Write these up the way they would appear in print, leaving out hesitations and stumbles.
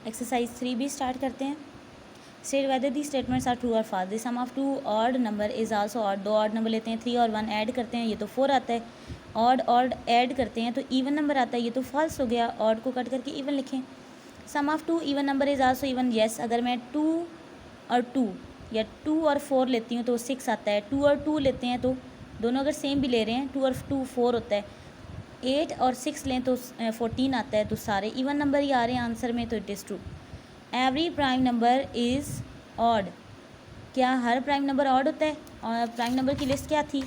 Exercise 3 भी start करते हैं। State whether the statements are true और false. The sum of two odd number is also odd. दो odd number लेते हैं 3 और 1 ऐड करते हैं, ये तो 4 आता है। ऑड ऐड करते हैं तो इवन नंबर आता है, ये तो फॉल्स हो गया। ऑड को कट करके इवन लिखें। Sum of two even number is also even. Yes, अगर मैं 2 और 2 या 2 और 4 लेती हूँ तो 6 आता है। 2 और 2 लेते हैं तो दोनों अगर सेम भी ले रहे हैं, 2 और 2 4 होता है। 8 और 6 लें तो 14 आता है। तो सारे इवन नंबर ही आ रहे हैं आंसर में, तो it is true. Every prime number is odd. क्या हर प्राइम नंबर ऑड होता है? और प्राइम नंबर की लिस्ट क्या थी?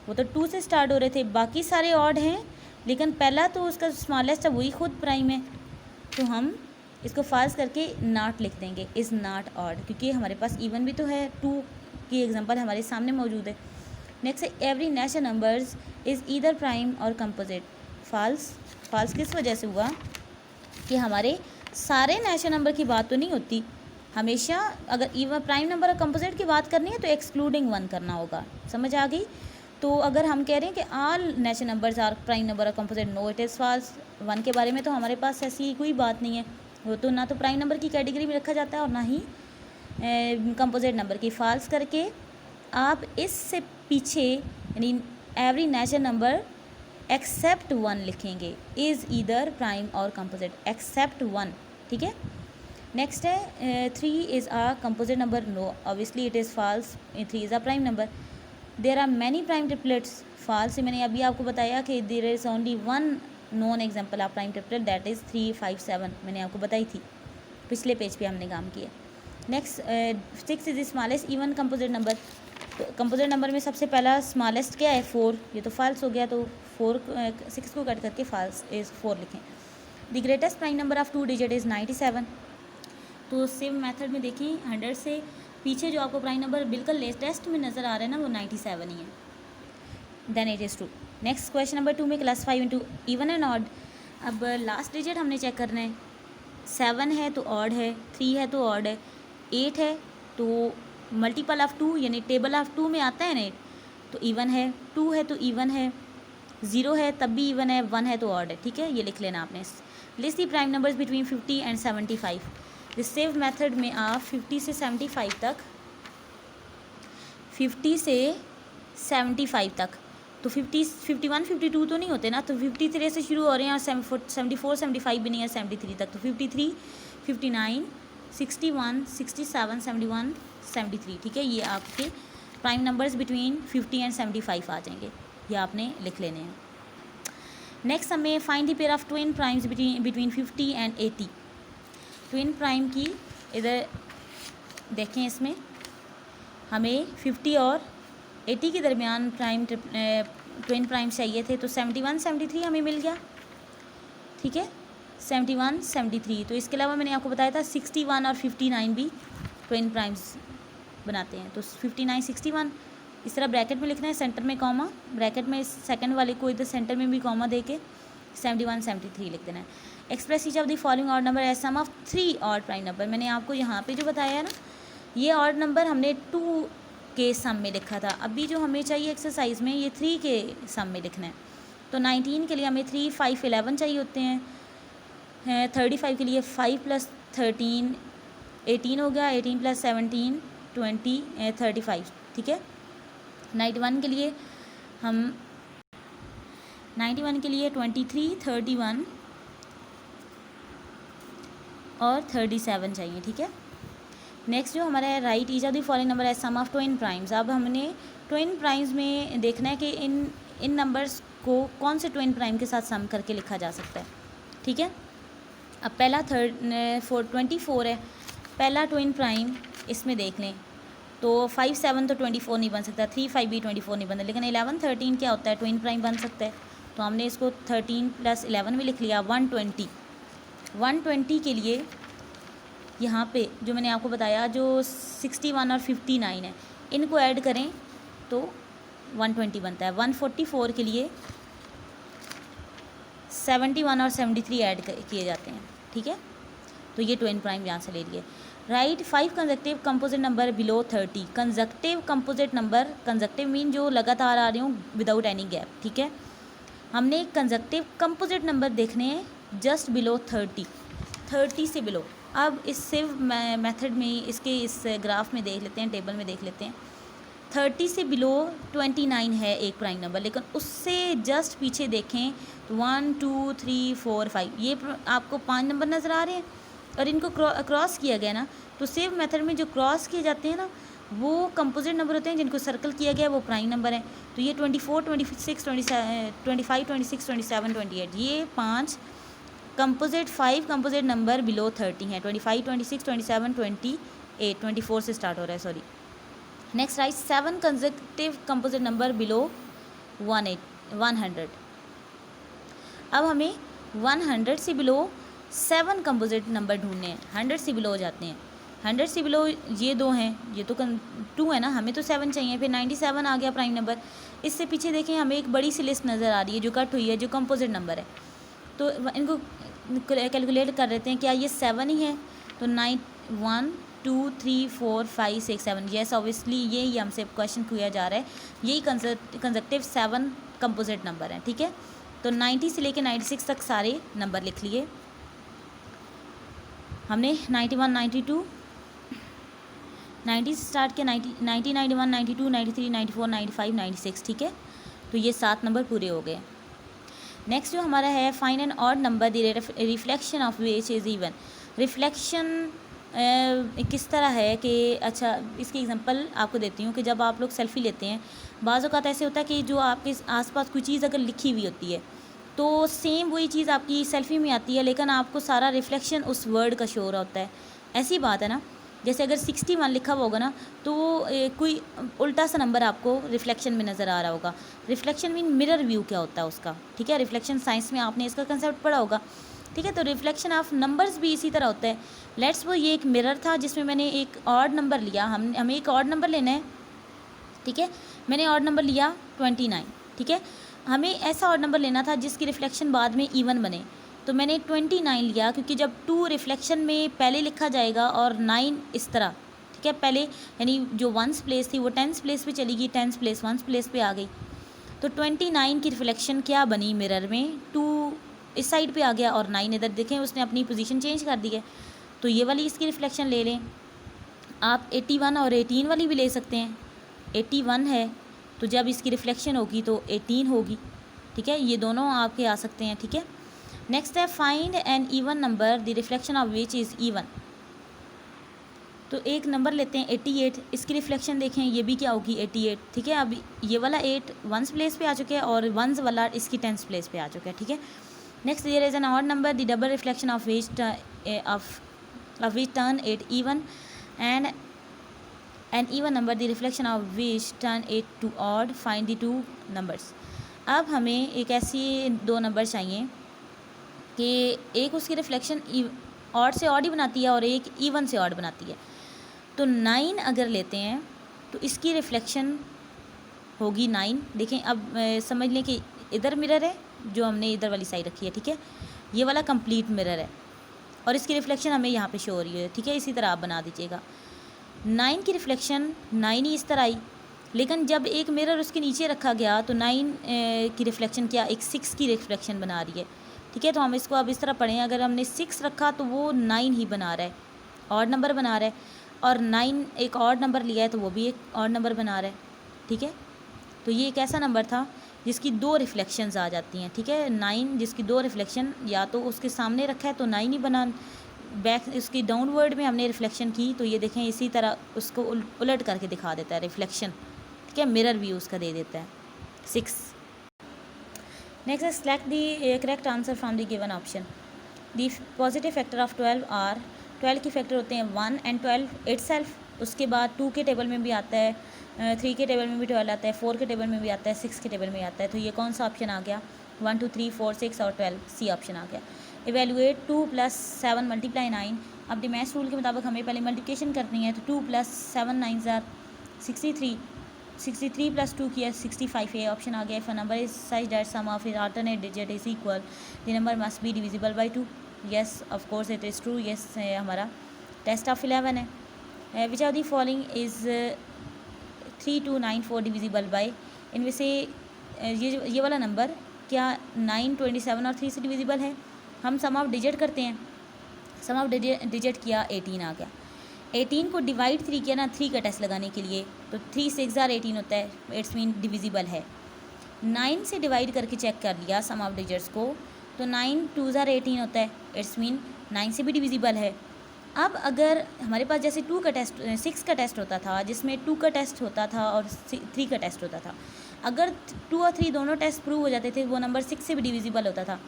वो तो 2 से स्टार्ट हो रहे थे, बाकी सारे ऑड हैं, लेकिन पहला तो उसका स्मॉलेस्ट है, वही खुद प्राइम है। तो हम इसको फॉल्स करके नॉट लिख देंगे, इज़ नॉट ऑड, क्योंकि हमारे पास इवन भी तो है। 2 की एग्जांपल हमारे सामने मौजूद है। नेक्स्ट है every natural numbers is either prime और कंपोजिट। फॉल्स। फॉल्स किस वजह से हुआ कि हमारे सारे नेचुरल नंबर की बात तो नहीं होती। हमेशा अगर इवन प्राइम नंबर और कंपोजिट की बात करनी है तो एक्सक्लूडिंग 1 करना होगा। समझ आ गई? तो अगर हम कह रहे हैं कि all natural numbers are prime number और composite, no it is false. 1 के बारे में तो हमारे पास ऐसी कोई बात नहीं है, वो तो ना तो प्राइम नंबर की कैटेगरी में रखा जाता है और ना ही कंपोजिट नंबर की। फॉल्स करके आप इससे पीछे यानी एवरी नेचुरल नंबर एक्सेप्ट 1 लिखेंगे, इज़ ईदर प्राइम और कंपोजिट, एक्सेप्ट 1। ठीक है। नेक्स्ट है 3 is a composite number. No, obviously it is false. 3 is a prime number. There are many prime triplets. False. मैंने अभी आपको बताया कि there is only 1 known example of prime triplet, that is 3 5 7। मैंने आपको बताई थी, पिछले पेज पे हमने काम किया। Next 6 is the smallest even composite number. तो कंपोजिट नंबर में सबसे पहला स्मॉलेस्ट क्या है? 4। ये तो फॉल्स हो गया, तो 6 को कट करके फॉल्स इज़ 4 लिखें। The greatest prime number of 2 digit is 97। तो सेम मेथड में देखिए, 100 से पीछे जो आपको प्राइम नंबर बिल्कुल लेटेस्ट में नज़र आ रहा है ना, वो 97 ही है। Then it is true. Next question number 2 में classify into even and odd. अब लास्ट डिजिट हमने चेक करना है। 7 है तो ऑड है, 3 है तो ऑड है, 8 है तो मल्टीपल ऑफ 2 यानी टेबल ऑफ 2 में आता है ना 8, तो इवन है। 2 है तो इवन है, 0 है तब भी इवन है, 1 है तो ऑड है। ठीक है, ये लिख लेना आपने। List the prime numbers between 50 and 75। Receive method में आप 50 से 75 तक, 50 से 75 तक, तो 50 51 52 तो नहीं होते ना, तो 53 से शुरू हो रहे हैं और 74 75 भी नहीं है 73 तक, तो 53 59 61 67 71 73। ठीक है, ये आपके प्राइम नंबर्स बिटवीन 50 एंड 75 आ जाएंगे, ये आपने लिख लेने हैं। नेक्स्ट हमें find the pair of twin primes between 50 and 80। Twin prime की इधर देखें, इसमें हमें 50 और 80 के दरमियान ट्विन प्राइम चाहिए थे, तो 71 73 हमें मिल गया। ठीक है, 71 73। तो इसके अलावा मैंने आपको बताया था 61 और 59 भी ट्विन प्राइम्स बनाते हैं, तो 59 61 इस तरह ब्रैकेट में लिखना है, सेंटर में कॉमा, ब्रैकेट में सेकंड वाले को इधर सेंटर में भी कॉमा दे के 71 73 लिख देना है। Express each of the following odd number as sum of 3 odd prime number. मैंने आपको यहाँ पे जो बताया है ना, ये ऑड नंबर हमने 2 के सम में लिखा था। अभी जो हमें चाहिए एक्सरसाइज में, ये 3 के सम में लिखना है। तो 19 के लिए हमें 3 5 11 चाहिए होते हैं। 35 के लिए 5 + 13 18 हो गया, 18 + 17 20 35। ठीक है, 91 के लिए 23 31 और 37 चाहिए। ठीक है, नेक्स्ट जो हमारा है write each of the following number as sum of twin primes. अब हमने ट्विन प्राइम्स में देखना है कि इन नंबर्स को कौन से ट्विन प्राइम के साथ सम करके लिखा जा सकता है। ठीक है, अब पहला 24 है, पहला ट्विन प्राइम इसमें देख लें, तो 5 7 तो 24 नहीं बन सकता, 3 5 भी 24 नहीं बनता, लेकिन 11 13 क्या होता है, ट्विन प्राइम बन सकता है। तो हमने इसको 13 + 11 में लिख लिया। 120 के लिए यहाँ पे जो मैंने आपको बताया, जो 61 और 59 है, इनको ऐड करें तो 120 बनता है। 144 के लिए 71 और 73 ऐड किए जाते हैं। ठीक है, तो ये ट्विन प्राइम यहाँ से ले लिए। Right 5 conjunctive composite number below 30। Conjunctive composite number, conjunctive mean जो लगातार आ रही हूँ विदाउट एनी गैप। ठीक है, हमने कंजक्टिव कंपोजिट नंबर देखने हैं जस्ट बिलो 30। 30 से बिलो। अब इस सिव मेथड में इसके इस ग्राफ में देख लेते हैं, टेबल में देख लेते हैं। 30 से बिलो 29 है एक प्राइम नंबर, लेकिन उससे जस्ट पीछे देखें तो 1 2 3 4 5 ये आपको 5 नंबर नज़र आ रहे हैं और इनको क्रॉस किया गया ना। तो सेव मेथड में जो क्रॉस किए जाते हैं ना वो कंपोजिट नंबर होते हैं, जिनको सर्कल किया गया है वो प्राइम नंबर है। तो ये 24 26 25 26 27 28 ये 5 कंपोजिट 5 कंपोजिट नंबर बिलो 30 हैं। 25 26 27 28 24 से स्टार्ट हो रहा है, sorry. Next right 7 consecutive composite number below 100। अब हमें 100 से बिलो 7 कंपोजिट नंबर ढूंढने हैं। 100 से बिलो हो जाते हैं। 100 से बिलो ये 2 हैं, ये तो 2 है ना, हमें तो 7 चाहिए। फिर 97 आ गया प्राइम नंबर। इससे पीछे देखें हमें एक बड़ी सी लिस्ट नज़र आ रही है जो कट हुई है, जो कंपोजिट नंबर है। तो इनको कैलकुलेट कर लेते हैं, क्या ये 7 ही है? तो 9 1 2 3 4 5 6 7 येस ऑब्वियसली यही हमसे क्वेश्चन किया जा रहा है, यही कंसेक्टिव 7 कंपोजिट नंबर हैं, ठीक है। तो 90 से लेके 96 तक सारे नंबर लिख लिए हमने। 91 92 90 से स्टार्ट किया, 90 91 92 93 94 95 96, ठीक है। तो ये 7 नंबर पूरे हो गए। नेक्स्ट जो हमारा है find an odd number the reflection of which is even. Reflection किस तरह है कि अच्छा इसकी एग्जांपल आपको देती हूँ कि जब आप लोग सेल्फ़ी लेते हैं, बाज़ औक़ात ऐसे होता है कि जो आपके आसपास कोई चीज़ अगर लिखी हुई होती है तो सेम वही चीज़ आपकी सेल्फ़ी में आती है, लेकिन आपको सारा रिफ्लेक्शन उस वर्ड का शो हो रहा होता है। ऐसी बात है ना, जैसे अगर 61 लिखा हुआ होगा ना तो कोई उल्टा सा नंबर आपको रिफ्लेक्शन में नज़र आ रहा होगा। रिफ्लेक्शन मीन मिरर व्यू क्या होता है उसका, ठीक है। रिफ्लेक्शन साइंस में आपने इसका कंसेप्ट पढ़ा होगा, ठीक है। तो रिफ्लेक्शन ऑफ नंबर्स भी इसी तरह होता है। लेट्स वो ये एक मिरर था जिसमें मैंने एक ऑड नंबर लिया, हमें एक ऑड नंबर लेना है, ठीक है। मैंने ऑड नंबर लिया 29, ठीक है। हमें ऐसा ऑड नंबर लेना था जिसकी रिफ्लेक्शन बाद में इवन बने। तो मैंने 29 लिया, क्योंकि जब 2 रिफ्लेक्शन में पहले लिखा जाएगा और 9 इस तरह, ठीक है। पहले यानी जो 1s प्लेस थी वो 10s प्लेस पे चली गई, 10s प्लेस 1s प्लेस पे आ गई। तो 29 की रिफ्लेक्शन क्या बनी मिरर में, 2 इस साइड पे आ गया और 9 इधर। देखें उसने अपनी पोजीशन चेंज कर दी है। तो ये वाली इसकी रिफ्लेक्शन ले लें आप। 81 और 18 वाली भी ले सकते हैं। 81 है तो जब इसकी रिफ्लेक्शन होगी तो 18 होगी, ठीक है। ये दोनों आपके आ सकते हैं, ठीक है। नेक्स्ट है find an even number the reflection of which is even. तो एक नंबर लेते हैं 88, इसकी रिफ्लेक्शन देखें ये भी क्या होगी 88, ठीक है। अब ये वाला 8 1s प्लेस पे आ चुके हैं और 1s वाला इसकी 10s प्लेस पे आ चुका है, ठीक है। Next there is an odd number the double reflection of which turn it even and an even number the reflection of which turn it to odd, find the 2 numbers. अब हमें एक ऐसी 2 number चाहिए कि एक उसकी रिफ्लेक्शन ऑड से odd ही बनाती है और एक इवन से ऑड बनाती है। तो 9 अगर लेते हैं तो इसकी रिफ्लेक्शन होगी 9। देखें अब समझ लें कि इधर मिरर है जो हमने इधर वाली साइड रखी है, ठीक है। ये वाला कंप्लीट मिरर है और इसकी रिफ्लेक्शन हमें यहाँ पे शो हो रही है, ठीक है। इसी तरह आप बना दीजिएगा। 9 की रिफ्लेक्शन 9 ही इस तरह आई, लेकिन जब एक मिरर उसके नीचे रखा गया तो 9 की रिफ्लेक्शन क्या एक 6 की रिफ्लेक्शन बना रही है, ठीक है। तो हम इसको अब इस तरह पढ़ें, अगर हमने 6 रखा तो वो 9 ही बना रहा है, ऑड नंबर बना रहा है। और 9 एक ऑड नंबर लिया है तो वो भी एक ऑड नंबर बना रहा है, ठीक है। तो ये एक ऐसा नंबर था जिसकी 2 रिफ्लेक्शंस आ जाती हैं, ठीक है। 9 जिसकी 2 रिफ्लेक्शन या तो उसके सामने रखा है तो 9 ही बना, बैक उसकी डाउनवर्ड में हमने रिफ्लेक्शन की तो ये देखें इसी तरह उसको उलट करके दिखा देता है रिफ्लेक्शन, ठीक है। मिरर व्यू उसका दे देता है 6। Next is select the correct answer from the given option. The positive factor of 12 are 12 की फैक्टर होते हैं 1 and 12 itself। उसके बाद 2 के टेबल में भी आता है, 3 के टेबल में भी 12 आता है, 4 के टेबल में भी आता है, 6 के टेबल में आता है। तो ये कौन सा ऑप्शन आ गया 1 2 3 4 6 और 12, सी ऑप्शन आ गया। इवेलुएट 2 + 7 × 9। अब द मैथ्स रूल के मुताबिक हमें पहले मल्टीप्लिकेशन करनी है, तो 2 + 7 9s are 63, 63 + 2 किया 65 है, ऑप्शन आ गया। If a number is such that sum of its alternate digit is equal the number must be divisible by 2। Yes of course it is true, yes हमारा टेस्ट ऑफ 11 है। Which of the following is 3294 divisible by, इनमें से ये वाला number क्या 9 27 और 3 से divisible है। हम सम ऑफ डिजिट करते हैं, सम ऑफ डिजिट किया 18 आ गया। 18 को डिवाइड 3 किया ना 3 का टेस्ट लगाने के लिए, तो 3 6 18 होता है, इट्स मीन डिविजिबल है। 9 से डिवाइड करके चेक कर लिया सम ऑफ डिजिट्स को, तो 9 2 18 होता है, इट्स मीन 9 से भी डिविजिबल है। अब अगर हमारे पास जैसे 2 का टेस्ट 6 का टेस्ट होता था, जिसमें 2 का टेस्ट होता था और 3 का टेस्ट होता था, अगर 2 और 3 दोनों टेस्ट प्रूव हो जाते थे, वो नंबर 6 से भी डिविजिबल होता था।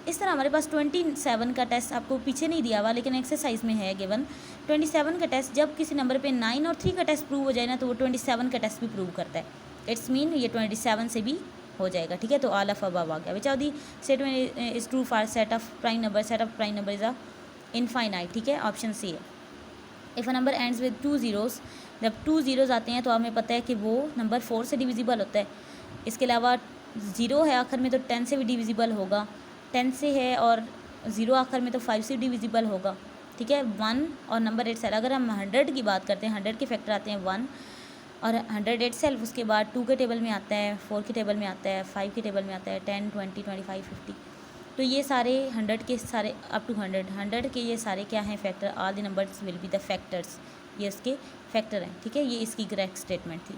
इस तरह हमारे पास 27 का टेस्ट आपको पीछे नहीं दिया हुआ, लेकिन एक्सरसाइज में है गिवन 27 का टेस्ट। जब किसी नंबर पे 9 और 3 का टेस्ट प्रूव हो जाए ना, तो वो 27 का टेस्ट भी प्रूव करता है। इट्स मीन ये 27 से भी हो जाएगा, ठीक है। तो ऑल ऑफ अबव आ गया। Which of the statement is true for set of prime number? Set of prime number is a infinite, ठीक है, ऑप्शन सी है। If a number ends with 2 zeros, जब 2 zeros आते हैं तो हमें पता है कि वो नंबर 4 से डिविजिबल होता है। इसके अलावा 0 है आखिर में, तो 10 से भी डिविजिबल होगा। 10 से है और 0 आखिर में, तो 5 से डिविजिबल होगा, ठीक है। 1 और नंबर 8 सेल्फ, अगर हम 100 की बात करते हैं, 100 के फैक्टर आते हैं 1 और 108 सेल्फ, उसके बाद 2 के टेबल में आता है, 4 के टेबल में आता है, 5 के टेबल में आता है, 10 20 25 50। तो ये सारे 100 के सारे अप टू 100 के ये सारे क्या हैं? Factor. All the numbers will be the factors, ये इसके फैक्टर हैं, ठीक है। ये इसकी करेक्ट स्टेटमेंट थी।